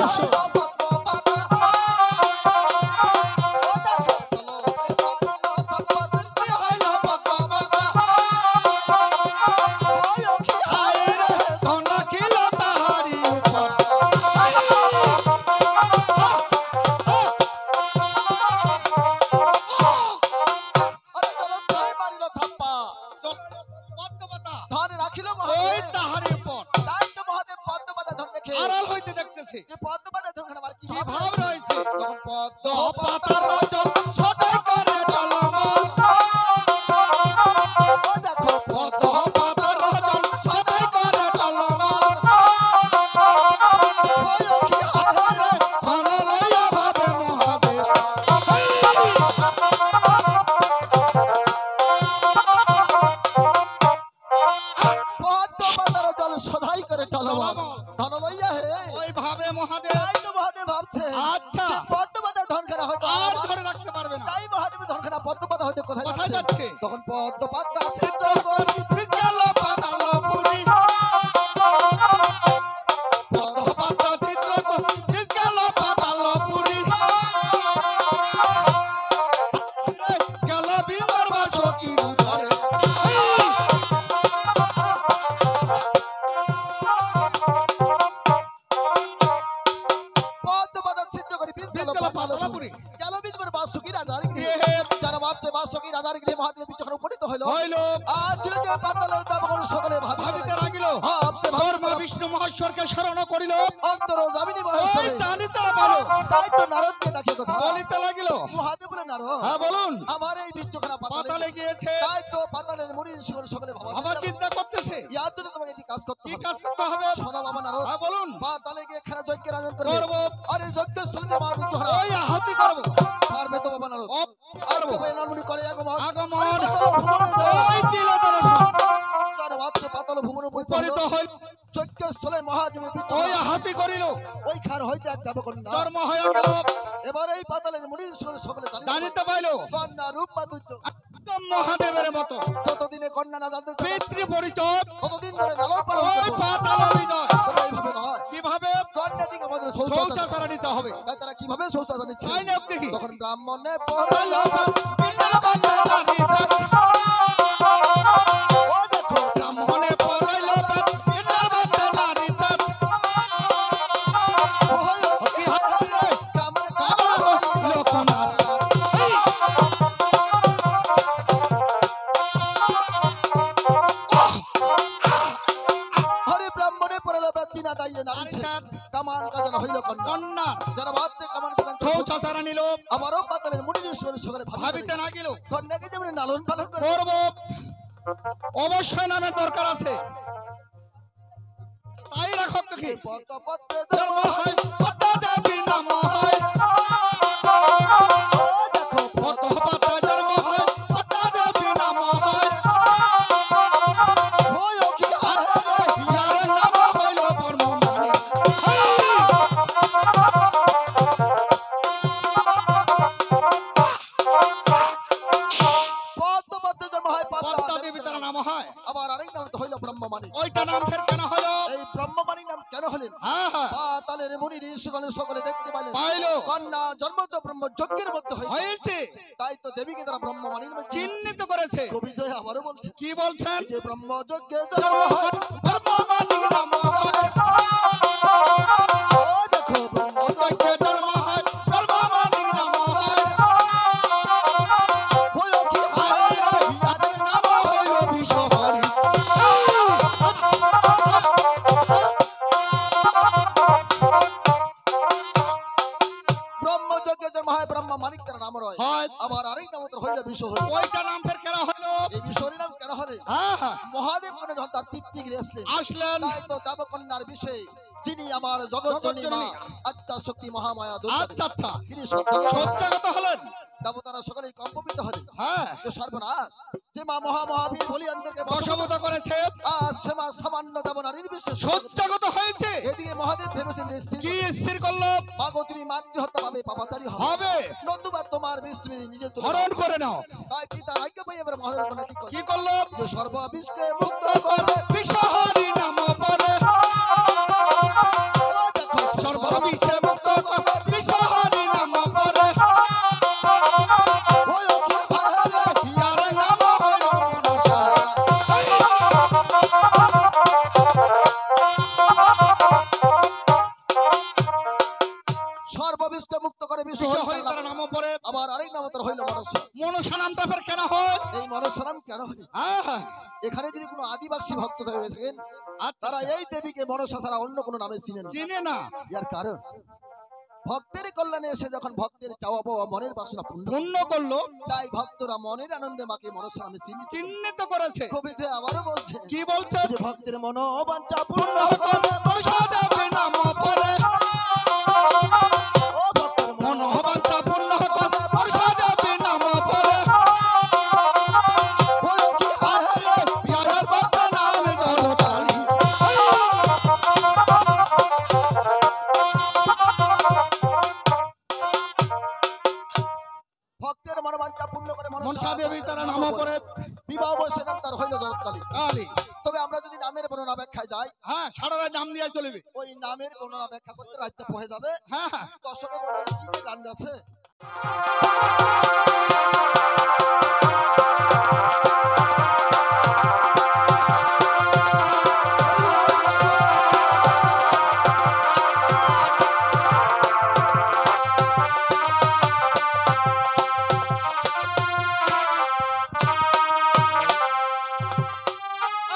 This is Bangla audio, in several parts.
আসো। তখন পদ্ম পাতা মহেশ্বরকে শরণ করিল অন্তর জামিনী মহেশ্বর তাই তো নারদকে ডাকে কথা বলিতে লাগিল মহাদেব বলে নারদ হ্যাঁ বলুন আমার এই বিচ্ছখানা পাতালে গিয়েছে তাই তো পাতালের মুনি সকলে ভাবা আমার চিন্তা করতেছে ইয়ার জন্য তোমাকে একটি কাজ করতে কি কাজ করতে হবে শোনো বাবা নারদ হ্যাঁ বলুন পাতালে গিয়ে খানা যজ্ঞের আয়োজন করবে করব আর এই যজ্ঞ স্থলে আমার বিচ্ছখানা ওই আহুতি করব পারবে তো বাবা নারদ আর তো এই নরমুনি করে আগমন ওই দিল দর্শন তার মাত্র পাতাল ভুবন উপনীত হইল যজ্ঞ স্থলে মহাদেবের ওই আহুতি করিল ওই খার হইতে এক দেবকন্যা ধর্ম হয়ে গেল এবার এই পাতালের মুনি সকলে জানিতে পাইল কন্যা রূপ মাধুর্য মহাদেবের মতো যতদিনে কন্যা না জানতে পিতৃ পরিচয় ততদিন ধরে লালন পালন ওই পাতাল বিজয় এইভাবে নয় কিভাবে কন্যাটিকে আমাদের শৌচাচার নিতে হবে তারা কিভাবে শৌচাচার নিচ্ছে তাই না দেখি তখন ব্রাহ্মণে পড়ালো ও দেখো ব্রাহ্মণে পড়াইল আমারও পাতালের মুনি সকলে ভাবিতে না গেল কন্যাকে যেমন লালন পালন করব অবশ্যই নামের দরকার আছে তাই রাখো দেখি জন্ম হয় পদ্মা দেবী নাম হয় দেখো পদ্মা জন্ম হয় পদ্মা দেবী নাম হয় ওই কি ইয়ার নাম হইল ব্রহ্মমানি পদ্মা দেবী তার নাম হয় আবার আরেক নাম হইল ব্রহ্মমানি ওইটা নাম ফের কেন হলো এই ব্রহ্মমানি নাম কেন হলেন হ্যাঁ হ্যাঁ পাতালের মুনি সকলে দেখতে পাইলেন পাইলো কন্যা জন্ম তো ব্রহ্ম যজ্ঞের মধ্যে হয়েছে তাই তো দেবীকে তারা ব্রহ্মমানি নামে চিহ্নিত করেছে কবিতায় আবারও বলছে কি বলছেন যে ব্রহ্ম যজ্ঞে জন্ম হয় ব্রহ্মমানি নাম হয় ও দেখো ব্রহ্ম যজ্ঞে জন্ম হয় ব্রহ্মমানি নাম হয় হইল কি ইয়াদের নাম হইল বিশ্বহরি ব্রহ্ম যজ্ঞে জন্ম হয় ব্রহ্মমানি তার নাম রয় হয় আবার আরেক নাম হইল বিশ্বহরি ওইটা নাম ফের কেন হলো এই বিশ্বহরি নাম কেন হলে হ্যাঁ হ্যাঁ মহাদেব কোন যখন তার পিতৃগৃহে আসলেন তাই তো দেবকন্যার বিষয়ে যিনি আমার জগৎজননী মা আত্মা শক্তি মহামায়া দুর্গা আচ্ছা আচ্ছা তিনি সত্যাগত হলেন দেবতারা সকলেই কম্পিত হলেন হ্যাঁ যে সর্বনাশ যে মা মহামহাবীর বলিয়ানদেরকে বশবত করেছে সে মা সামান্য দেবনারীর বিশ্বে সত্যাগত হয়েছে এদিকে মহাদেব ভেবেছেন যে কি স্থির করলো মাগো তুমি মাতৃহত্যা পাবে পাপাচারী হবে নন্দুবা তোমার বিষ তুমি নিজে হরণ করে নাও তাই পিতার আজ্ঞা পাই এবার মহাদেব কোন কি করলো যে সর্ববিষকে মুক্ত করে বিশ্বহরি নাম বলে দেখো সর্ববিষ বিষে মুক্ত করে বিশ্ব হরি নাম পরে ওই অখিল ভাইরে ইয়ার নাম হইল মনসা সর্ববিষকে মুক্ত করে বিশ্ব বিশ্ব হরি হরি তার নাম পরে আবার আরেক নাম তোর হইল মনসা। মনসা নামটা ফের কেন হয়? এই মনসা নাম কেন হয়? হ্যাঁ এখানে যদি কোনো আদিবাসী ভক্ত রয়ে থাকেন আর তারা এই দেবীকে মনসা ছাড়া অন্য কোনো নামে চিনে না। চিনে না, ইয়ার কারণ ভক্তের কল্যাণে এসে যখন ভক্তের চাওয়া পাওয়া মনের বাসনা পূর্ণ পূর্ণ করলো, তাই ভক্তরা মনের আনন্দে মাকে মনসা নামে চিহ্নিত চিহ্নিত করেছে। কবিতে আবারও বলছে কি বলছে? যে ভক্তের মনোবাঞ্ছা পূর্ণ পূর্ণ করে মনসা দেবী নাম পরে ও ভক্তের মনোবাঞ্ছা পূর্ণ করে মনসা দেবী নাম পরে ওই কি আহারে ইয়ার বাসা নাম দরতালি ভক্তের মনোবাঞ্ছা পূর্ণ করে মনসা দেবী তার নাম পরে বিবাহ বয়সে নাম তার হইল জগৎকালী। কালী। তবে আমরা যদি নামের বর্ণনা ব্যাখ্যায় যাই হ্যাঁ সারা রাত নাম দিয়ে চলবে। ওই নামের বর্ণনা ব্যাখ্যা করতে রাখতে হয়ে যাবে। হ্যাঁ হ্যাঁ দর্শকে বলবে কি যে গান আছে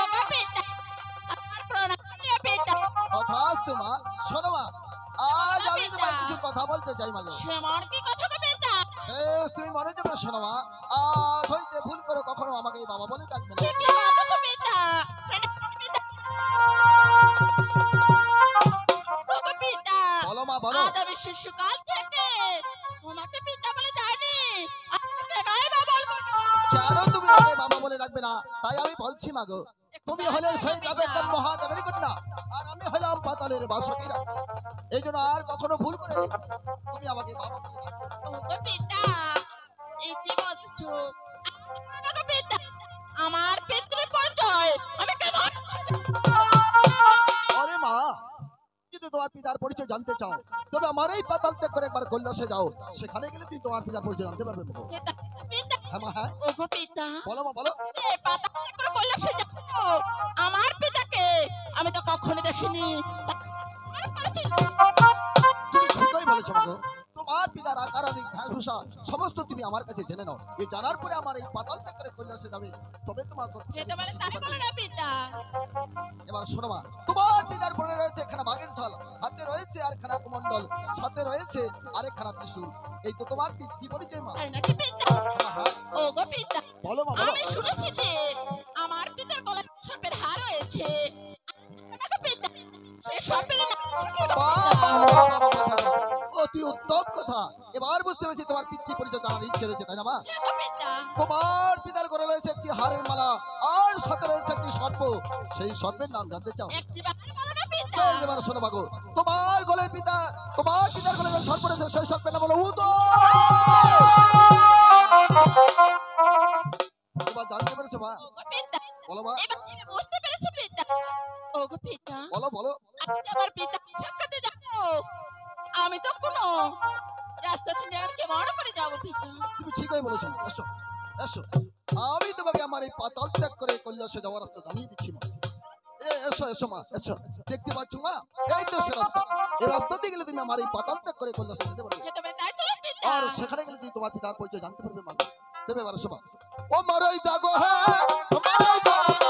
ওগো পিতা, আমার প্রণাম নিয়ে পিতা। কথাস্তু মা। শোনো মা, আজ আমি তোমায় কিছু কথা বলতে চাই মা গো। সেমন কি কথা গো পিতা? তুমি মনোযোগে শোনো মা। আজ হইতে ভুল করে কখনো আমাকে এই বাবা বলে ডাকবে না। কি কি বলতেছো পিতা? পিতা। ওগো পিতা, বলো মা বলো। আজ আমি শিশুকাল থেকে তোমাকে পিতা বলে জানি। আপনাকে নয় বা বলবো না। কেন তুমি আমাকে বাবা বলে ডাকবে না তাই আমি বলছি মা গো। তুমি হলে সেই দেবের দেব মহাদেবের কন্যা আর আমি হলাম পাতালের বাসকেরা। এই জন্য আর কখনো ভুল করে তুমি আমাকে বাবা বলে ডাকবে না। ওগো পিতা, এই কি বলছো? ওগো পিতা, আমার পিতৃ পরিচয় আমি কেমন? আরে মা, যদি তোমার পিতার পরিচয় জানতে চাও তবে আমার এই পাতাল ত্যাগ করে একবার কৈলাসে যাও। সেখানে গেলে তুমি তোমার পিতার পরিচয় জানতে পারবে মা গো। পিতা, পিতা, হ্যাঁ মা হ্যাঁ ওগো পিতা, বলো মা বলো। এই পাতা করে কৈলাসে যাও। আমার পিতাকে আমি তো কখনো দেখিনি। আর পরিচয় তুমি ঠিকই বলেছো মা গো। তোমার পিতার আকার আদি ভূষা সমস্ত তুমি আমার কাছে জেনে নাও। এই জানার পরে আমার এই পাতাল ত্যাগ করে কৈলাসে যাবে তবে তোমার যেতে বলে তাই বলো না পিতা। এবার শোনো মা, তোমার পিতার পরে রয়েছে একখানা বাঘের ছাল, হাতে রয়েছে আরেকখানা কুমণ্ডল, সাথে রয়েছে আরেকখানা ত্রিশূল। এই তো তোমার কি পরিচয় মা। তাই নাকি পিতা? হ্যাঁ, হ্যাঁ। ওগো পিতা, বলো মা বলো। আমি শুনেছি যে আমার পিতার গলায় সর্পের হার রয়েছে। নাকি পিতা? সে সর্পের নাম কি গো বাহ, পিতা? বাহ, বাহ, বাহ, বাহ, বাহ। অতি উত্তম কথা। এবার বুঝতে পেরেছি তোমার পিতৃ পরিচয় জানার ইচ্ছে রয়েছে তাই না মা। কে গো পিতা? তোমার পিতার ঘরে রয়েছে একটি হারের মালা আর সাথে রয়েছে একটি সর্প। সেই সর্পের নাম জানতে চাও। একটি বাঘ বলো না পিতা। এবার শোনো মাগো, তোমার গলের পিতা, তোমার পিতার গলে যে সর্প রয়েছে সেই সর্পের নাম হলো উদয়। এবার জানতে পেরেছো মা। ওগো পিতা, বলো মা এবার আমি বুঝতে পেরেছি পিতা। ওগো পিতা, বলো বলো। আপনি আমার পিতা সাক্ষাতে যাবো। আমি তো কোনো রাস্তা চিনে আর কেমন করে যাবো পিতা? তুমি ঠিকই বলেছো। এসো এসো, আমি তোমাকে আমার এই পাতাল ত্যাগ করে কৈলাসে যাওয়ার রাস্তা জানিয়ে দিচ্ছি মা। এসো এসো মা এসো। দেখতে পাচ্ছ মা, এই তো সে রাস্তা। এই রাস্তা দিয়ে গেলে তুমি আমার এই পাতাল ত্যাগ করে কৈলাসে যেতে পারবে। যেতে বলে তাই চলো পিতা। আর সেখানে গেলে তুমি তোমার পিতার পরিচয় জানতে পারবে মা। দেবে এবার এসো মা। ও মারই জাগো হ্যাঁ, ও মারই জাগো।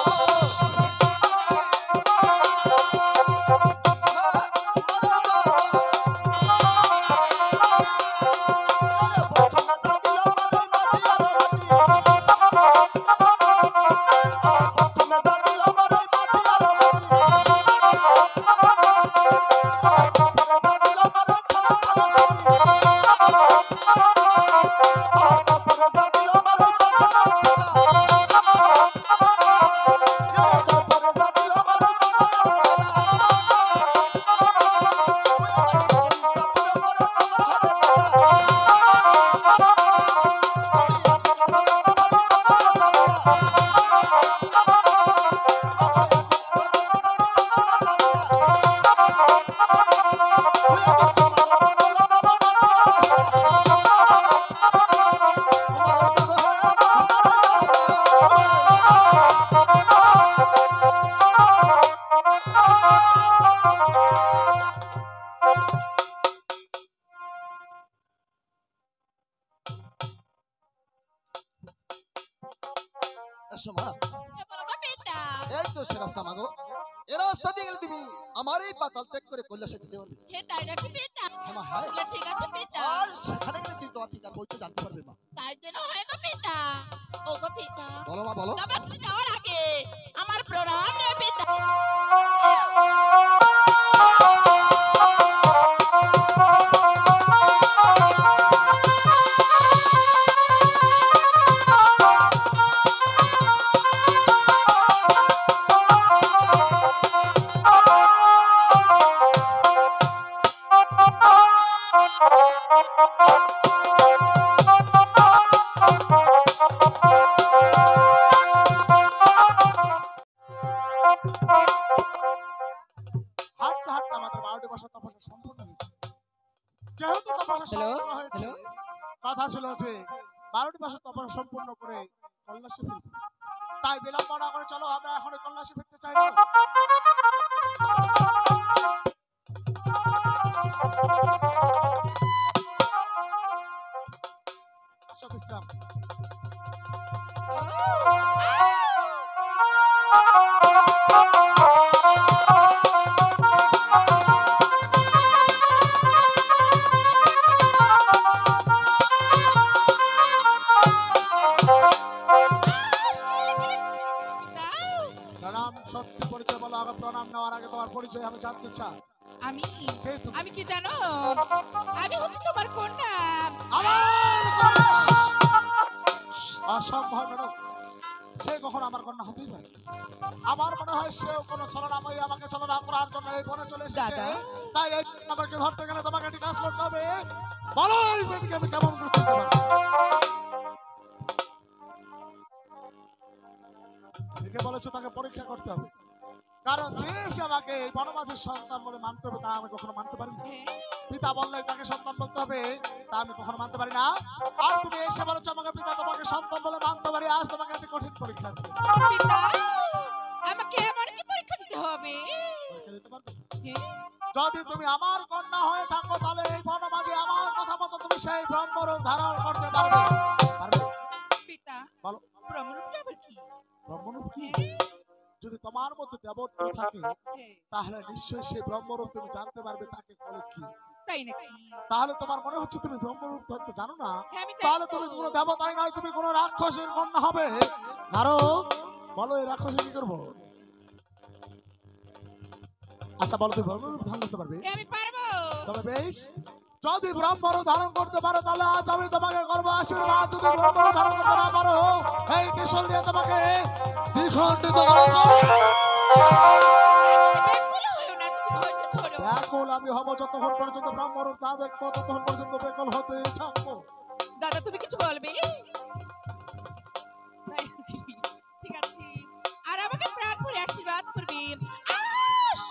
এসো মা, এ বলো গো পিতা, এই তো সে রাস্তা মাগো। এ রাস্তা দিয়ে গেলে তুমি আমার এই পাতাল ত্যাগ করে কৈলাসে যেতে পারবে। হে তাই নাকি পিতা? হ্যাঁ মা, হ্যাঁ। তাহলে ঠিক আছে পিতা, আর সেখানে গেলে তুই তোমার পিতার পরিচয় জানতে পারবে মা। তাই যেন হয় গো পিতা। ও গো পিতা, বলো মা, বলো। তবে তুমি যাওয়ার আগে আমার প্রণাম নিও পিতা। হাঁটতে হাঁটতে আমাদের 12টি বছর তপস্যা সম্পূর্ণ হয়েছে। যেহেতু তপস্যা সম্পূর্ণ হয়েছে, কথা ছিল যে 12টি বছর তপস্যা সম্পূর্ণ করে কল্যাশে ফিরব। তাই বিলম্ব না করে চলো আমরা এখন কল্যাশে ফিরতে চাই না। আসো বিশ্রাম। প্রণাম, সত্যি পরিচয় বলো আগে। প্রণাম নেওয়ার আগে তোমার পরিচয় আমি জানতে চাই। আমি কে তুমি? আমি কি জানো? আমি হচ্ছে তোমার কন্যা। আমার কন্যা! অসম্ভব নয়। সে কখন আমার কন্যা হতেই পারে? আমার মনে হয় সেও কোনো ছলনাময়ী আমাকে ছলনা করার জন্য এই বনে চলে এসেছে। দাদা। তাই এই আমাকে ধরতে গেলে তোমাকে একটি কাজ করতে হবে। বলো এই মেয়েকে আমি কেমন করে চিনতে পারবো? একে বলেছো তাকে পরীক্ষা করতে হবে, কারণ যে সে আমাকে এই বনমাঝের সন্তান বলে মানতে হবে তা আমি কখনো মানতে পারি না। পিতা বললে তাকে সন্তান বলতে হবে তা আমি কখনো মানতে পারি না। আর তুমি এসে বলেছো আমাকে পিতা তোমাকে সন্তান বলে মানতে পারি। আজ তোমাকে একটি কঠিন পরীক্ষা দিতে হবে। পিতা, আমাকে এমন কি পরীক্ষা দিতে হবে? পরীক্ষা দিতে পারবে? হ্যাঁ? যদি তুমি আমার কন্যা হয়ে থাকো তাহলে এই বনমাঝে আমার কথা মতো তুমি সেই ব্রহ্মরূপ ধারণ করতে পারবে। পারবে? পিতা, বলো। ব্রহ্মরূপটা আবার কি? ব্রহ্মরূপ কি? যদি তোমার মধ্যে দেবত্ব থাকে হ্যাঁ, তাহলে নিশ্চয়ই সেই ব্রহ্মরূপ তুমি জানতে পারবে তাকে বলে কি। তাই নাকি? তাহলে তোমার মনে হচ্ছে তুমি ব্রহ্মরূপ ধরতে জানো না? হ্যাঁ, আমি জানি তাহলে তো। তুমি কোনো দেবতাই নয়, তুমি কোনো রাক্ষসের কন্যা হবে। আরো বলো এই রাক্ষসে কি করবো? আচ্ছা বলো তুমি ব্রহ্মরূপ ধারণ করতে পারবে? হ্যাঁ, আমি পারবো। তবে বেশ, যদি ব্রহ্মরূপ ধারণ করতে পারো তাহলে আজ আমি তোমাকে করবো আশীর্বাদ। যদি ব্রহ্মরূপ ধারণ করতে না পারো এই ত্রিশূল দিয়ে তোমাকে দ্বিখণ্ডিত করে চলো। তুমি ব্যাকুল হইও না, তুমি ধৈর্য ধরো। ব্যাকুল আমি হব যতক্ষণ পর্যন্ত ব্রহ্মরূপ না দেখবো, ততক্ষণ পর্যন্ত ব্যাকুল হতে থাকবো। দাদা, তুমি কিছু বলবে? তাই নাকি? ঠিক আছে, আর আমাকে প্রাণ ভরে আশীর্বাদ করবে। আশ!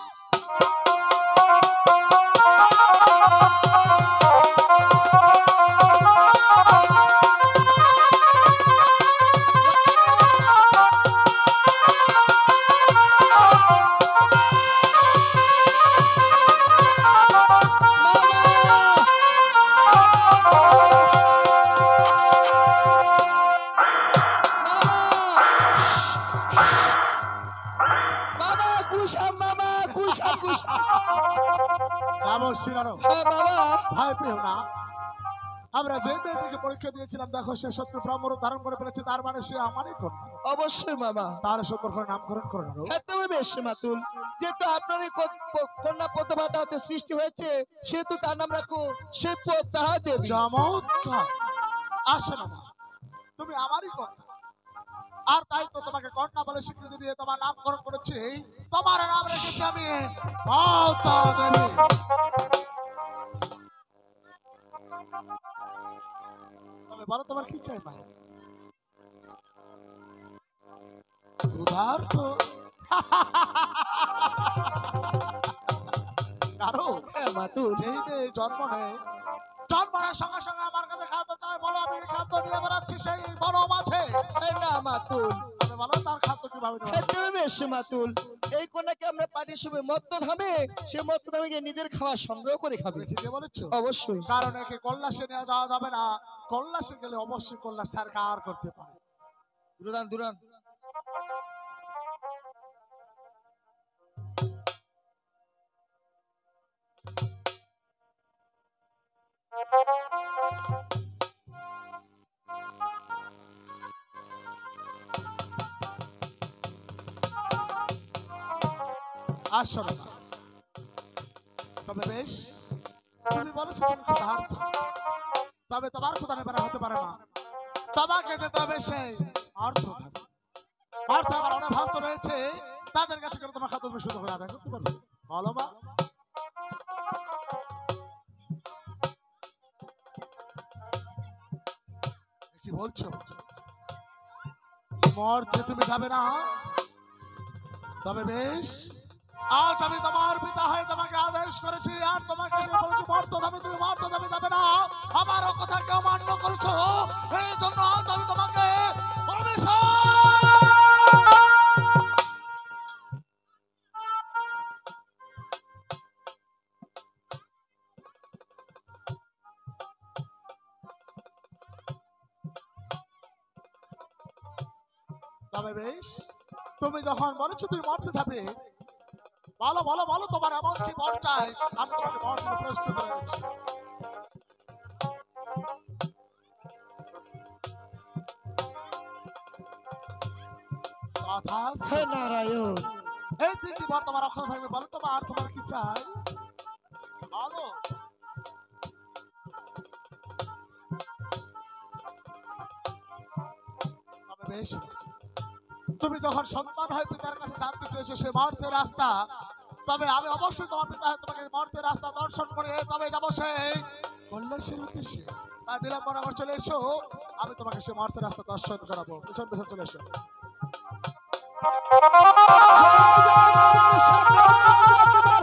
মামা কুশাম, মামা কুশাম, কুশাম। অবশ্যই নারো, হ্যাঁ বাবা। ভয় পেও না। আমরা যে মেয়েটিকে পরীক্ষা দিয়েছিলাম দেখো সে সত্যি ব্রহ্মরূপ ধারণ করে ফেলেছে, তার মানে সে আমারই কন্যা। অবশ্যই মামা। তার সুন্দর করে নামকরণ করে নাও। হ্যাঁ তুমি বেশ মাতুল, যেহেতু আপনারই কন্যা পদ্মমাতা হতে সৃষ্টি হয়েছে সেহেতু তার নাম রাখো সে পদ্মা দেবী। চমৎকার। আসো না, তুমি আমারই কন্যা, আর তাই তো তোমাকে কন্যা বলে স্বীকৃতি দিয়ে তোমার নামকরণ করেছি। তোমার নাম রেখেছি আমি পদ্মা দেবী। তবে বলো তোমার কি চাই মা? উধার তো কারো হ্যাঁ মাতুল। যেই মেয়ে জন্মের সঙ্গে সঙ্গে আমার কাছে খাদ্য চাই, বলো আমি খাদ্য নিয়ে বেড়াচ্ছি সেই বড় মাছে। হ্যাঁ না মাতুল, তবে বলো তার খাদ্য কি ভাবে না। খাইতে হবে বেশ মাতুল। এই কন্যাকে আমরা পার্টির সময় মত্ত ধামে, সে মত্ত ধামে গিয়ে নিজের খাওয়া সংগ্রহ করে খাবে। তুমি ঠিকই বলেছো। অবশ্যই। কারণ একে কল্যাশে নিয়ে যাওয়া যাবে না, কল্যাশে গেলে অবশ্যই কল্যাশ সরকার করতে পারে। দুরান দুরান। আসো না। তবে বেশ, তুমি বলেছো তুমি ক্ষুধার্ত, তবে তোমার ক্ষুধা নেবার হতে পারে না, তোমাকে যেতে হবে সেই অর্থ ধামে। অর্থ আমার অনেক ভক্ত রয়েছে, তাদের কাছে করে তোমার খাদ্য তুমি শুধু করে আদায় করতে পারবে। বলো মা। কি বলছো? মর্তে তুমি যাবে না? তবে বেশ, আজ আমি তোমার পিতা হয়ে তোমাকে আদেশ করেছি, আর তোমাকে সে বলেছি মর্ত ধামে তুমি মর্ত ধামে যাবে না। আমারও কথা কেউ মান্য করেছো, এই জন্য আজ আমি তোমাকে তবে বেশ, তুমি যখন বলেছো তুমি মরতে যাবে, বলো বলো বলো তোমার এমন কি বর চাই, আমি তোমাকে বর দিতে প্রস্তুত রয়েছি। হে নারায়ণ। এই তিনটি বর তোমার অক্ষত থাকবে, বলো তোমার তোমার কি চাই বলো। তবে বেশ, তুমি যখন সন্তান হয় পিতার কাছে জানতে চেয়েছো সে মর্তের রাস্তা, তবে আমি অবশ্যই তোমার পিতা হয়ে তোমাকে মর্তের রাস্তা দর্শন করে তবে যাবো সেই কল্যাশের উদ্দেশ্যে। তাই বিলম্ব না করে চলে এসো, আমি তোমাকে সে মর্তের রাস্তা দর্শন করাবো। পিছন পিছন চলে এসো।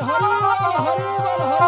হরি বল হরি বল হরি